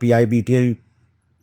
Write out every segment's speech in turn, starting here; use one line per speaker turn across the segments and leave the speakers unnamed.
PIBTL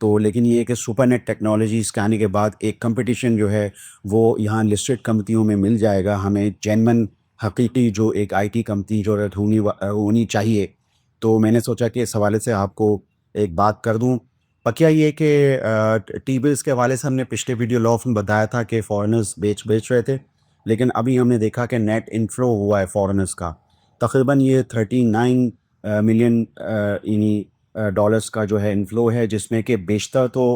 تو لیکن یہ ہے کہ سپر نیٹ ٹیکنالوجیز کے آنے کے بعد ایک کمپٹیشن جو ہے وہ یہاں لسٹڈ کمپنیوں میں مل جائے گا. ہمیں جینمن حقیقی جو ایک آئی ٹی کمپنی جو ہونی چاہیے. تو میں نے سوچا کہ اس حوالے سے آپ کو ایک بات کر دوں. بقیہ یہ کہ ٹی بلز کے حوالے سے ہم نے پچھلے ویڈیو لاف میں بتایا تھا کہ فارنرز بیچ رہے تھے، لیکن ابھی ہم نے دیکھا کہ نیٹ انفلو ہوا ہے فارنرز کا. تقریباً یہ 39 ملین یعنی ڈالرز کا جو ہے انفلو ہے، جس میں کہ بیشتر تو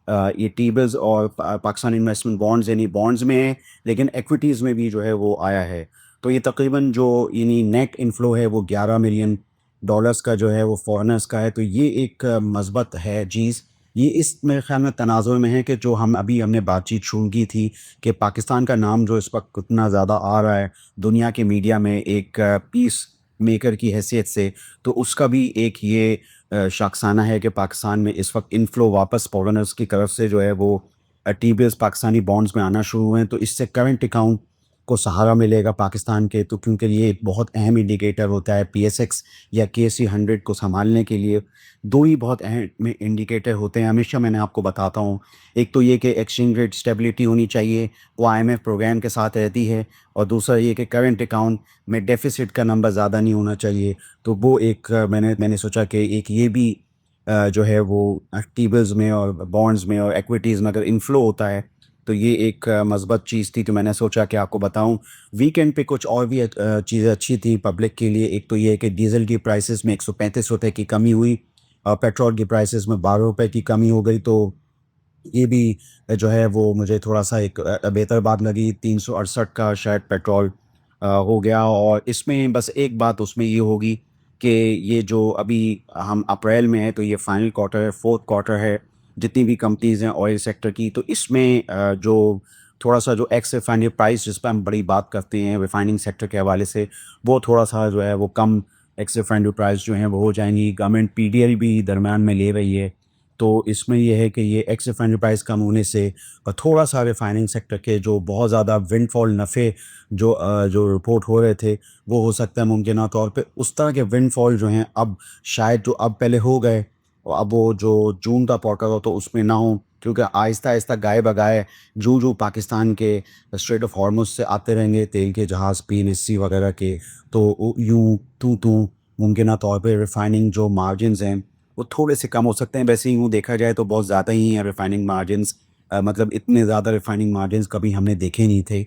یہ ٹی بلز اور پاکستان انویسٹمنٹ بانڈز یعنی بانڈز میں ہے، لیکن ایکویٹیز میں بھی جو ہے وہ آیا ہے. تو یہ تقریباً جو یعنی نیٹ انفلو ہے وہ 11 ملین ڈالرز کا جو ہے وہ فارنرز کا ہے. تو یہ ایک مثبت ہے چیز. یہ اس میرے خیال میں تناظر میں ہے کہ جو ہم نے بات چیت شروع کی تھی کہ پاکستان کا نام جو اس وقت کتنا زیادہ آ رہا ہے دنیا کے میڈیا میں ایک پیس میکر کی حیثیت سے، تو اس کا بھی ایک یہ شاخسانہ ہے کہ پاکستان میں اس وقت انفلو واپس فورنرز کی طرف سے جو ہے وہ ٹی بلز پاکستانی بانڈز میں آنا شروع ہوئے ہیں. تو اس سے کرنٹ اکاؤنٹ کو سہارا ملے گا پاکستان کے. تو کیونکہ یہ ایک بہت اہم انڈیکیٹر ہوتا ہے پی ایس ایکس یا کے سی 100 کو سنبھالنے کے لیے. دو ہی بہت اہم انڈیکیٹر ہوتے ہیں ہمیشہ میں نے آپ کو بتاتا ہوں. ایک تو یہ کہ ایکسچینج ریٹ اسٹیبلٹی ہونی چاہیے، وہ آئی ایم ایف پروگرام کے ساتھ رہتی ہے، اور دوسرا یہ کہ کرنٹ اکاؤنٹ میں ڈیفیسٹ کا نمبر زیادہ نہیں ہونا چاہیے. تو وہ ایک میں نے سوچا کہ ایک یہ بھی جو ہے وہ ٹی بلز میں اور بانڈز میں اور ایکویٹیز میں اگر انفلو ہوتا ہے تو یہ ایک مثبت چیز تھی. تو میں نے سوچا کہ آپ کو بتاؤں. ویکینڈ پہ کچھ اور بھی چیزیں اچھی تھیں پبلک کے لیے. ایک تو یہ ہے کہ ڈیزل کی پرائسز میں 135 روپے کی کمی ہوئی، اور پیٹرول کی پرائسز میں 12 روپے کی کمی ہو گئی. تو یہ بھی جو ہے وہ مجھے تھوڑا سا ایک بہتر بات لگی. 368 کا شاید پیٹرول ہو گیا. اور اس میں بس ایک بات اس میں یہ ہوگی کہ یہ جو ابھی ہم اپریل میں ہے تو یہ فائنل کوارٹر ہے، فورتھ کوارٹر ہے جتنی بھی کمپنیز ہیں آئل سیکٹر کی. تو اس میں جو تھوڑا سا جو ایکس ریفائنری پرائس جس پہ ہم بڑی بات کرتے ہیں ریفائننگ سیکٹر کے حوالے سے، وہ تھوڑا سا جو ہے وہ کم ایکس ریفائنری پرائس جو ہیں وہ ہو جائیں گی. گورنمنٹ پی ڈی ایل بھی درمیان میں لے رہی ہے. تو اس میں یہ ہے کہ یہ ایکس ریفائنری پرائس کم ہونے سے تھوڑا سا ریفائننگ سیکٹر کے جو بہت زیادہ ونڈ فال نفع جو رپورٹ ہو رہے تھے وہ ہو سکتا ہے ممکنہ طور پہ اس طرح کے ونڈ فال جو ہیں اب شاید جو اب پہلے ہو گئے اب وہ جو جون کا کوارٹر ہو تو اس میں نہ ہوں. کیونکہ آہستہ آہستہ گائے بگائے جو پاکستان کے اسٹریٹ آف ہارمز سے آتے رہیں گے تیل کے جہاز PNSC وغیرہ کے، تو یوں تو ممکنہ طور پہ ریفائننگ جو مارجنز ہیں وہ تھوڑے سے کم ہو سکتے ہیں. ویسے یوں دیکھا جائے تو بہت زیادہ ہی ہیں ریفائننگ مارجنز، مطلب اتنے زیادہ ریفائننگ مارجنز کبھی ہم نے دیکھے نہیں تھے.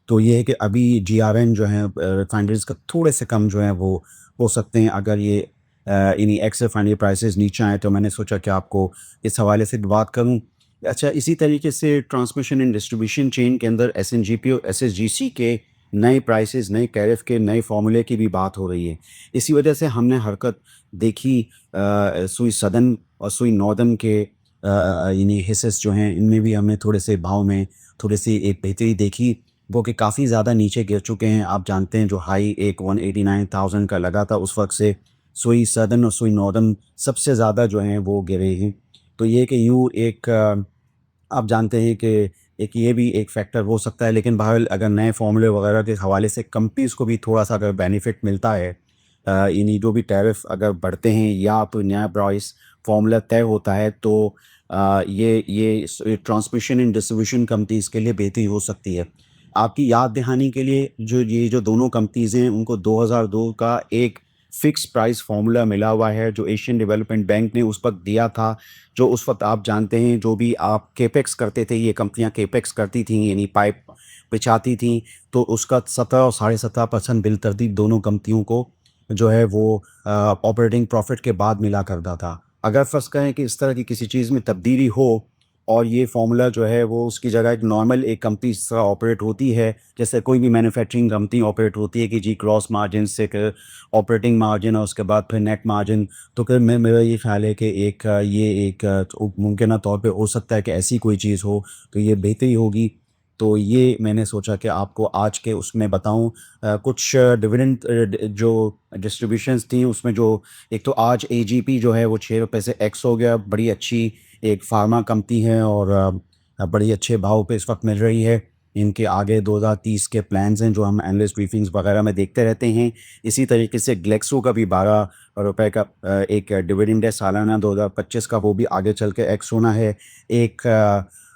تو یہ ہے کہ ابھی GRN جو ہیں ریفائنریز کا تھوڑے سے کم جو ہیں وہ ہو سکتے ہیں اگر یہ انہیں ایکس ریفائنری پرائسز نیچے آئیں. تو میں نے سوچا کہ آپ کو اس حوالے سے بات کروں. اچھا، اسی طریقے سے ٹرانسمیشن اینڈ ڈسٹریبیوشن چین کے اندر SNGP اور SSGC کے نئے پرائسز، نئے ٹیرف کے نئے فارمولے کی بھی بات ہو رہی ہے. اسی وجہ سے ہم نے حرکت دیکھی سوئی سدن اور سوئی ناردن کے یعنی حصص جو ہیں ان میں بھی ہم نے تھوڑے سے بھاؤ میں تھوڑی سی ایک بہتری دیکھی، وہ کہ کافی زیادہ نیچے گر چکے ہیں. آپ جانتے ہیں جو ہائی ایک 189,000 کا لگا تھا اس وقت سے سوئی سدن اور سوئی ناردن سب سے زیادہ جو ہیں وہ گرے ہیں. تو یہ کہ یوں ایک آپ جانتے ہیں کہ ایک یہ بھی ایک فیکٹر ہو سکتا ہے. لیکن بہرحال اگر نئے فارمولے وغیرہ کے حوالے سے کمپنیز کو بھی تھوڑا سا اگر بینیفٹ ملتا ہے، یعنی جو بھی ٹیرف اگر بڑھتے ہیں یا کوئی نیا پرائس فارمولا طے ہوتا ہے، تو یہ ٹرانسمیشن اینڈ ڈسٹریبیوشن کمپنیز کے لیے بہتری ہو سکتی ہے. آپ کی یاد دہانی کے لیے جو دونوں کمپنیز ہیں ان کو 2002 کا ایک فکس پرائس فارمولا ملا ہوا ہے جو ایشین ڈیولپمنٹ بینک نے اس وقت دیا تھا. جو اس وقت آپ جانتے ہیں جو بھی آپ کیپیکس کرتے تھے، یہ کمپنیاں کیپیکس کرتی تھیں یعنی پائپ بچھاتی تھیں، تو اس کا 17 اور 17.5% بالترتیب دونوں کمپنیوں کو جو ہے وہ آپریٹنگ پروفٹ کے بعد ملا کرتا تھا. اگر فرض کریں کہ اس طرح کی کسی چیز میں تبدیلی ہو اور یہ فارمولا جو ہے وہ اس کی جگہ ایک نارمل ایک کمپنی اس طرح آپریٹ ہوتی ہے جیسے کوئی بھی مینوفیکچرنگ کمپنی آپریٹ ہوتی ہے کہ جی گراس مارجن سے آپریٹنگ مارجن اور اس کے بعد پھر نیٹ مارجن، تو پھر میرا یہ خیال ہے کہ ایک ممکنہ طور پہ ہو سکتا ہے کہ ایسی کوئی چیز ہو تو یہ بہتری ہوگی. تو یہ میں نے سوچا کہ آپ کو آج کے اس میں بتاؤں. کچھ ڈویڈنڈ جو ڈسٹریبیوشنز تھیں اس میں جو ایک تو آج AGP جو ہے وہ 6 روپے سے ایکس ہو گیا. بڑی اچھی ایک فارما کمپنی ہے اور بڑی اچھے بھاؤ پہ اس وقت مل رہی ہے. ان کے آگے 2030 کے پلانز ہیں جو ہم اینالسٹ بریفنگز وغیرہ میں دیکھتے رہتے ہیں. اسی طریقے سے گلیکسو کا بھی 12 روپے کا ایک ڈویڈنڈ ہے سالانہ 2025 کا, وہ بھی آگے چل کے ایکس ہونا ہے. ایک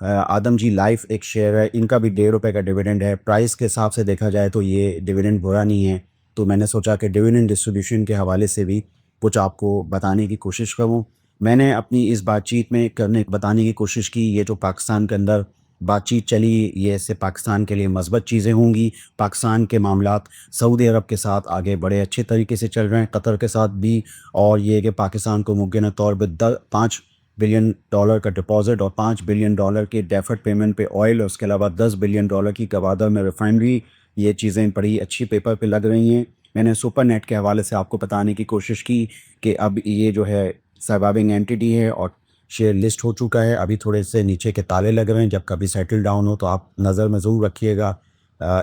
آدم جی لائف ایک شیئر ہے, ان کا بھی 1.5 روپے کا ڈویڈنڈ ہے. پرائس کے حساب سے دیکھا جائے تو یہ ڈویڈنڈ برا نہیں ہے, تو میں نے سوچا کہ ڈویڈنڈ ڈسٹریبیوشن کے حوالے سے بھی کچھ آپ کو بتانے کی کوشش کروں. میں نے اپنی اس بات چیت میں بتانے کی کوشش کی یہ جو پاکستان کے اندر بات چیت چلی, یہ اس سے پاکستان کے لیے مثبت چیزیں ہوں گی. پاکستان کے معاملات سعودی عرب کے ساتھ آگے بڑے اچھے طریقے سے چل رہے ہیں, قطر کے ساتھ بھی, اور یہ کہ پاکستان کو ممکنہ طور پہ $5 بلین کا ڈپازٹ اور $5 بلین کی ڈیفرڈ پیمنٹ پہ آئل, اور اس کے علاوہ $10 بلین کی گوادر میں ریفائنری, یہ چیزیں بڑی اچھی پیپر پہ لگ رہی ہیں. میں نے سپر نیٹ کے حوالے سے آپ کو بتانے کی کوشش کی کہ اب یہ جو ہے سروائونگ اینٹی ہے اور شیئر لسٹ ہو چکا ہے. ابھی تھوڑے سے نیچے کے تالے لگ رہے ہیں, جب کبھی سیٹل ڈاؤن ہو تو آپ نظر میں ضرور رکھیے گا,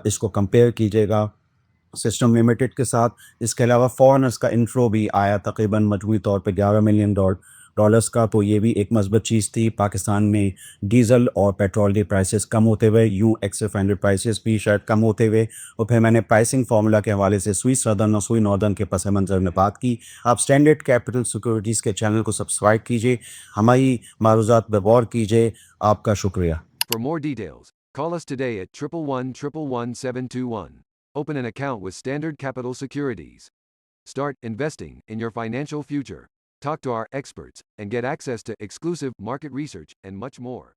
اس کو کمپیئر کیجیے گا سسٹم لمیٹڈ کے ساتھ. اس کے علاوہ فورنرز کا انفلو بھی آیا تقریباً مجموعی طور پہ $11 ملین کا, تو یہ بھی ایک مثبت چیز تھی. پاکستان میں ڈیزل اور پیٹرول کے پرائسز کم ہوتے ہوئے, یوں ایکس ریفائنری پرائسز بھی شاید کم ہوتے ہوئے, اور پھر میں نے پرائسنگ فارمولا کے حوالے سے سوئی سدرن اور سوئی ناردرن کے پس منظر میں بات کی. آپ اسٹینڈرڈ کیپٹل سیکورٹیز کے چینل کو سبسکرائب کیجیے, ہماری معروضات پہ غور کیجیے. آپ کا شکریہ.
For more details, call us today at 111-111-721. Open an account with Standard Capital Securities. Start investing in your financial future. Talk to our experts and get access to exclusive market research and much more.